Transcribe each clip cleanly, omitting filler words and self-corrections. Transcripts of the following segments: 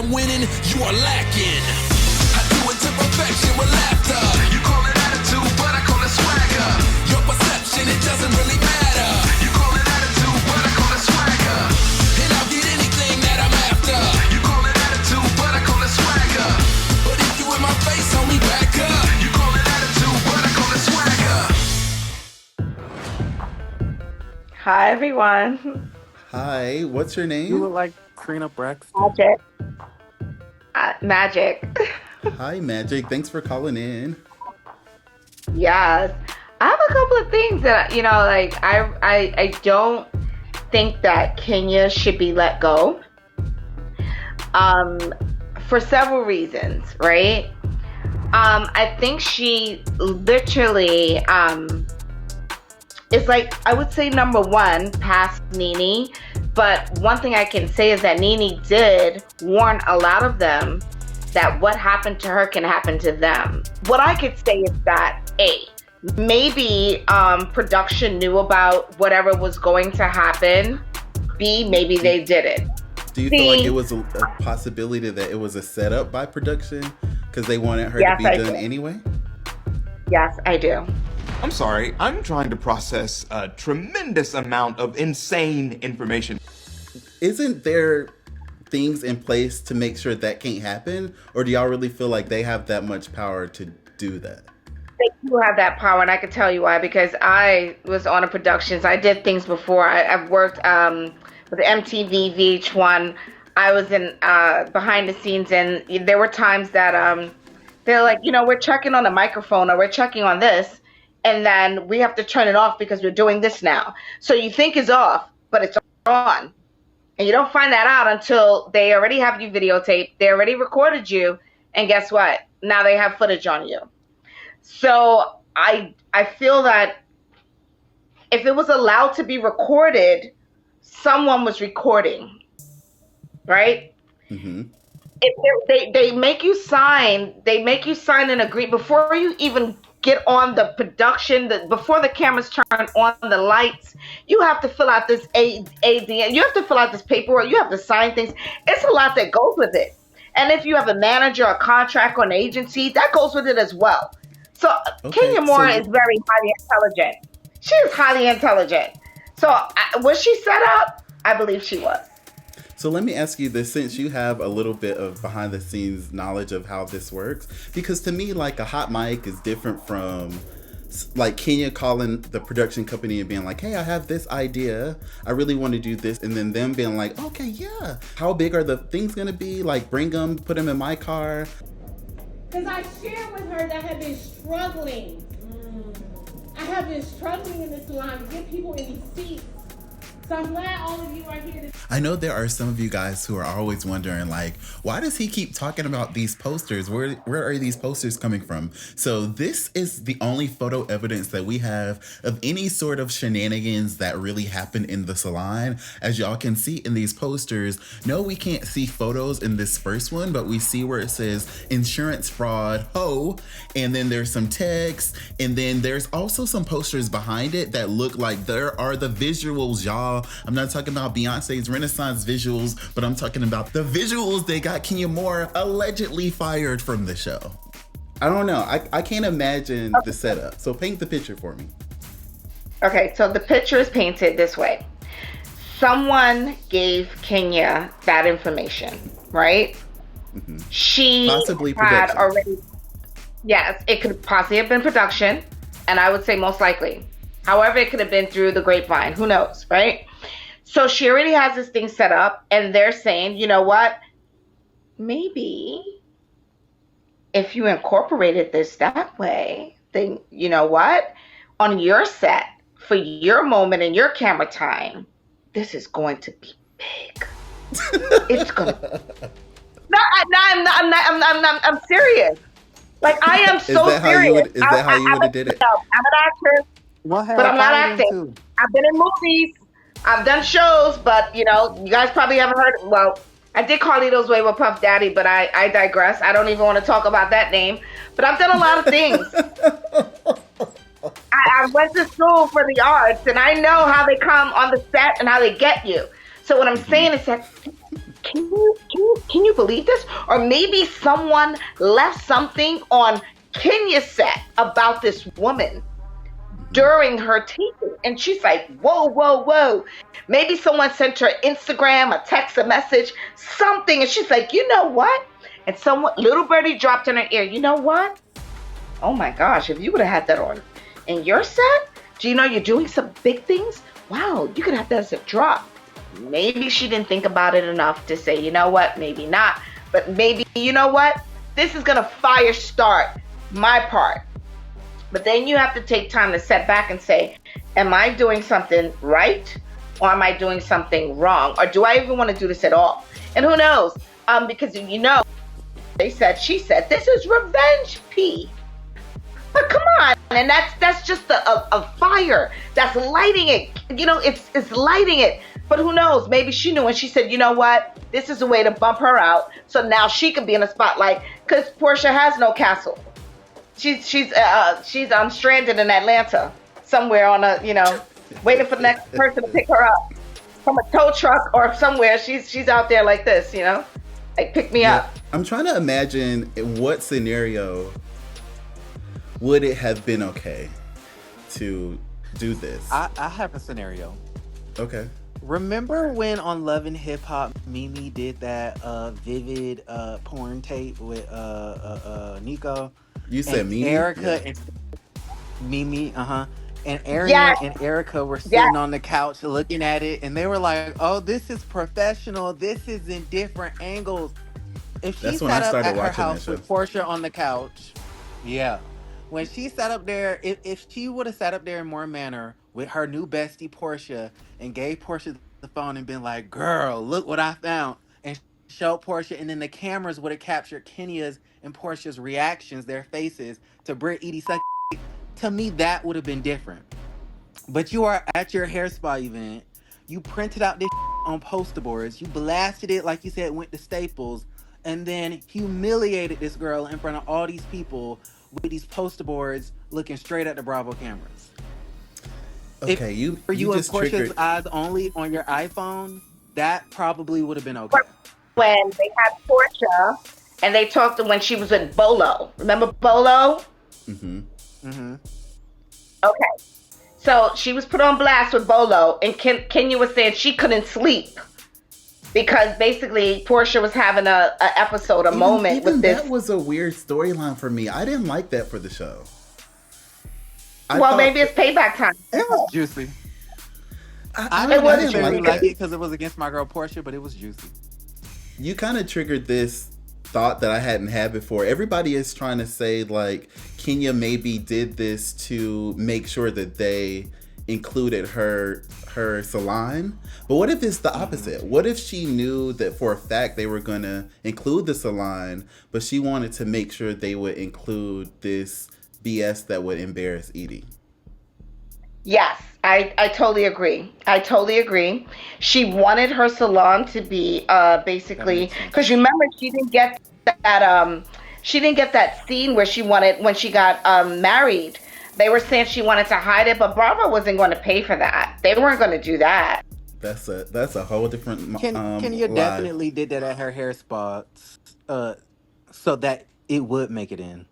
am winning, you are lacking. I do it to perfection with laughter. You call it attitude, but I call it swagger. Your perception, it doesn't really matter. You call it attitude, but I call it swagger. And I'll get anything that I'm after. You call it attitude, but I call it swagger. But if you in my face, homie, back up. You call it attitude, but I call it swagger. Hi, everyone. Hi, what's your name? You look like Karina Braxton. Magic. Magic. Hi, Magic. Thanks for calling in. Yes. I have a couple of things that, like, I don't think that Kenya should be let go. For several reasons, right? I think she literally, it's like, I would say number one, past Nene. But one thing I can say is that Nene did warn a lot of them that what happened to her can happen to them. What I could say is that, A, maybe production knew about whatever was going to happen. B, maybe they didn't. Do you feel like it was a possibility that it was a setup by production because they wanted her to be done anyway? Yes, I do. I'm sorry, I'm trying to process a tremendous amount of insane information. Isn't there things in place to make sure that can't happen? Or do y'all really feel like they have that much power to do that? They do have that power, and I can tell you why, because I was on a productions. I did things before. I've worked with MTV, VH1. I was in behind the scenes, and there were times that they're like, we're checking on the microphone or we're checking on this. And then we have to turn it off because we're doing this now. So you think it's off, but it's on. And you don't find that out until they already have you videotaped. They already recorded you. And guess what? Now they have footage on you. So I feel that if it was allowed to be recorded, someone was recording, right? Mm-hmm. If they make you sign an agreement before you even get on the production, before the cameras turn on, the lights, you have to fill out this ADN, you have to fill out this paperwork, you have to sign things. It's a lot that goes with it. And if you have a manager, a contract, or an agency, that goes with it as well. So Kenya Moore is very highly intelligent. She is highly intelligent. So was she set up? I believe she was. So let me ask you this, since you have a little bit of behind the scenes knowledge of how this works, because to me, like, a hot mic is different from like Kenya calling the production company and being like, hey, I have this idea. I really want to do this. And then them being like, okay, yeah. How big are the things going to be? Like, bring them, put them in my car. Because I shared with her that I have been struggling. I have been struggling in this line to get people in these seats. So I'm glad all of you are here. I know there are some of you guys who are always wondering, like, why does he keep talking about these posters? Where are these posters coming from? So this is the only photo evidence that we have of any sort of shenanigans that really happened in the salon. As y'all can see in these posters, no, we can't see photos in this first one, but we see where it says insurance fraud, ho, and then there's some text, and then there's also some posters behind it that look like there are the visuals, y'all. I'm not talking about Beyonce's Renaissance visuals, but I'm talking about the visuals that got Kenya Moore allegedly fired from the show. I don't know. I can't imagine the setup. So paint the picture for me. Okay, so the picture is painted this way. Someone gave Kenya that information, right? Mm-hmm. She possibly had production. already. Yes, it could possibly have been production, and I would say most likely. However, it could have been through the grapevine. Who knows, right? So she already has this thing set up, and they're saying, you know what? Maybe if you incorporated this that way, then you know what? On your set, for your moment and your camera time, this is going to be big. It's gonna. No, I'm serious. Like, I am so serious. Is that how you would have did it? I'm an actress. What But I'm not acting. I've been in movies. I've done shows, but, you guys probably haven't heard. Well, I did Carlito's Way with Puff Daddy, but I digress. I don't even want to talk about that name. But I've done a lot of things. I went to school for the arts, and I know how they come on the set and how they get you. So what I'm saying is that Can you believe this? Or maybe someone left something on Kenya's set about this woman during her taping, and she's like, whoa. Maybe someone sent her Instagram, a text, a message, something, and she's like, you know what? And little birdie dropped in her ear, you know what? Oh my gosh, if you would have had that on in your set, do you know you're doing some big things? Wow, you could have that as a drop. Maybe she didn't think about it enough to say, you know what, maybe not. But maybe, you know what? This is going to fire start my part. But then you have to take time to step back and say, am I doing something right? Or am I doing something wrong? Or do I even want to do this at all? And who knows? Because, you know, she said, this is revenge P. But come on, and that's just a fire that's lighting it. You know, it's lighting it. But who knows? Maybe she knew, and she said, you know what? This is a way to bump her out, so now she can be in the spotlight. Because Portia has no castle. She's stranded in Atlanta somewhere on a, you know, waiting for the next person to pick her up from a tow truck or somewhere. She's out there like this, you know, like pick me up. I'm trying to imagine in what scenario would it have been okay to do this. I have a scenario. Okay. Remember when on Love and Hip Hop, Mimi did that vivid porn tape with Nico? You said Mimi? Erica and Mimi, and Arian and Erica were sitting on the couch looking at it, and they were like, oh, this is professional. This is in different angles. If she sat up at her house with Portia on the couch, when she sat up there, if she would have sat up there in more manner with her new bestie Portia and gave Portia the phone and been like, girl, look what I found, and showed Portia, and then the cameras would have captured Kenya's and Portia's reactions, their faces, to Britt Edie suck. To me, that would have been different. But you are at your hair spa event. You printed out this on poster boards. You blasted it like you said went to Staples, and then humiliated this girl in front of all these people with these poster boards looking straight at the Bravo cameras. Okay, you just and Portia's triggered eyes only on your iPhone, that probably would have been okay. When they had Portia and they talked to when she was with Bolo. Remember Bolo? Okay. So she was put on blast with Bolo, and Kenya was saying she couldn't sleep because basically Portia was having a episode, moment with this. That was a weird storyline for me. I didn't like that for the show. Maybe it's payback time. It was juicy. I didn't necessarily like it because it was against my girl Portia, but it was juicy. You kind of triggered this thought that I hadn't had before. Everybody is trying to say like Kenya maybe did this to make sure that they included her salon. But what if it's the opposite? What if she knew that for a fact they were going to include the salon, but she wanted to make sure they would include this BS that would embarrass Edie? Yes, I totally agree. She wanted her salon to be basically, because remember she didn't get that scene where when she got married. They were saying she wanted to hide it, but Bravo wasn't going to pay for that. They weren't going to do that. That's a whole different. Kenya definitely did that at her hair spots, so that it would make it in.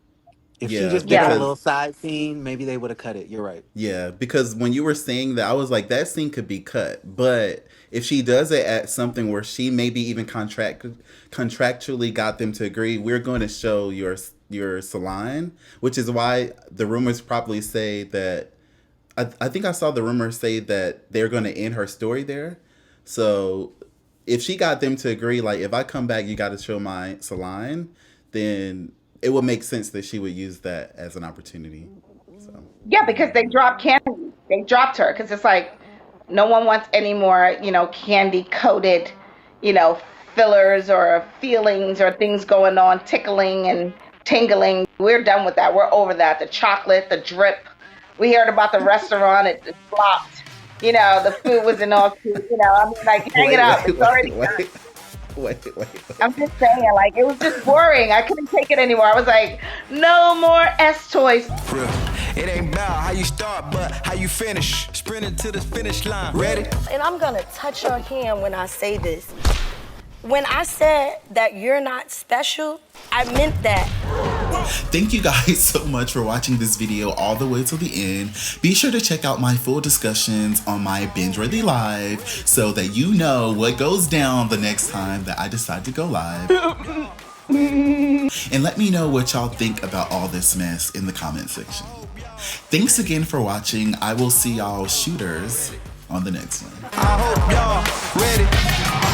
If she just did a little side scene, maybe they would have cut it. You're right. Yeah, because when you were saying that, I was like, that scene could be cut. But if she does it at something where she maybe even contractually got them to agree, we're going to show your salon, which is why the rumors probably say that. I think I saw the rumors say that they're going to end her story there. So if she got them to agree, like, if I come back, you got to show my salon, then it would make sense that she would use that as an opportunity. So. Yeah, because they dropped Kandi. They dropped her because it's like no one wants any more, candy coated, fillers or feelings or things going on, tickling and tingling. We're done with that. We're over that. The chocolate, the drip. We heard about the restaurant. It flopped. The food wasn't all cute. Hang it up. It's already done. Wait. I'm just saying, it was just boring. I couldn't take it anymore. I was like, no more S toys. It ain't about how you start, but how you finish. Sprinting to the finish line. Ready? And I'm gonna touch your hand when I say this. When I said that you're not special, I meant that. Thank you guys so much for watching this video all the way till the end. Be sure to check out my full discussions on my Bingeworthy Live so that you know what goes down the next time that I decide to go live. And let me know what y'all think about all this mess in the comment section. Thanks again for watching. I will see y'all shooters on the next one. I hope y'all ready.